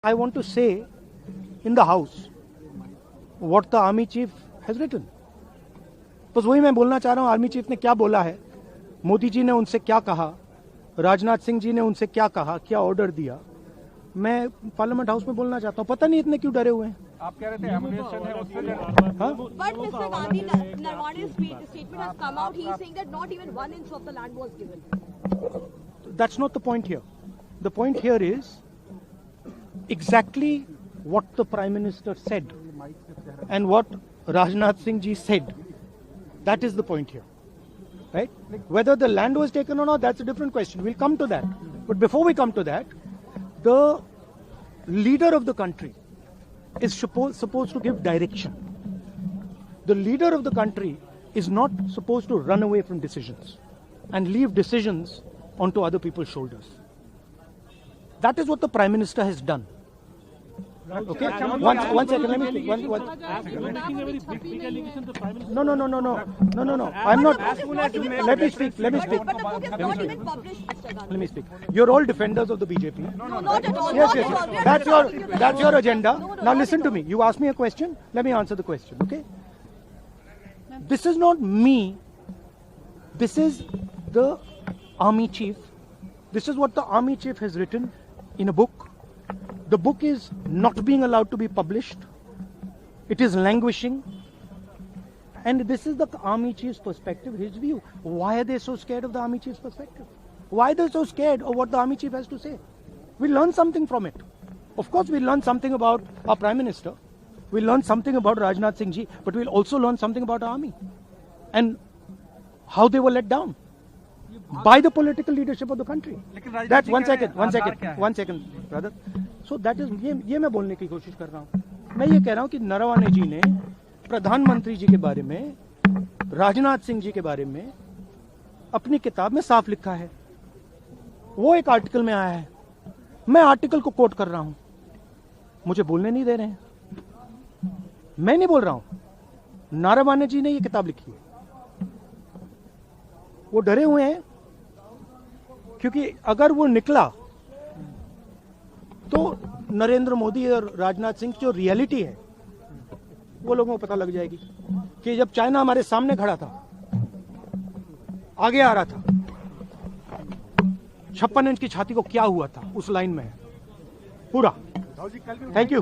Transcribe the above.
I want to say in the house what the army chief has written. बस वही मैं बोलना चाह रहा हूं, आर्मी चीफ ने क्या बोला है, मोदी जी ने उनसे क्या कहा, राजनाथ सिंह जी ने उनसे क्या कहा, क्या ऑर्डर दिया, मैं पार्लियामेंट हाउस में बोलना चाहता हूं. पता नहीं इतने क्यों डरे हुए हैं. आप कह रहे थे एमुनेशन है उससे But Mr. Gandhi, Narwane's statement has come out. He is saying that not even 1 inch of the land was given. That's not the point here. The point here is exactly what the Prime Minister said and what Rajnath Singh ji said. That is the point here. Right? Whether the land was taken or not, that's a different question. We'll come to that. But before we come to that, the leader of the country is supposed to give direction. The leader of the country is not supposed to run away from decisions and leave decisions onto other people's shoulders. That is what the Prime Minister has done. Okay? One second, let me speak. No. I'm not. Let me speak. But the book is not even published, Mr. Gandhi. Let me speak. You're all defenders of the BJP. No, not at all. Yes. Not at all. That's your agenda. No, Now listen to me. You asked me a question. Let me answer the question. Okay? This is not me. This is the army chief. This is what the army chief has written in a book. The book is not being allowed to be published. It is languishing. And this is the army chief's perspective, his view. Why are they so scared of the army chief's perspective? Why are they so scared of what the army chief has to say? We learn something from it. Of course, we learn something about our Prime Minister. We learn something about Rajnath Singh ji, but we'll also learn something about our army and how they were let down by the political leadership of the country. That's one second, brother. So that is ये मैं बोलने की कोशिश कर रहा हूँ. मैं ये कह रहा हूँ कि नरवाने जी ने प्रधानमंत्री जी के बारे में, राजनाथ सिंह जी के बारे में अपनी किताब में साफ लिखा है. वो एक आर्टिकल में आया है. मैं आर्टिकल को कोट कर रहा हूं. मुझे बोलने नहीं दे रहे हैं. मैं नहीं बोल रहा हूं. नारावाने जी ने ये किताब लिखी है. वो डरे हुए हैं क्योंकि अगर वो निकला तो नरेंद्र मोदी और राजनाथ सिंह की जो रियलिटी है वो लोगों को पता लग जाएगी कि जब चाइना हमारे सामने खड़ा था, आगे आ रहा था, 56 इंच की छाती को क्या हुआ था, उस लाइन में है पूरा. Thank you.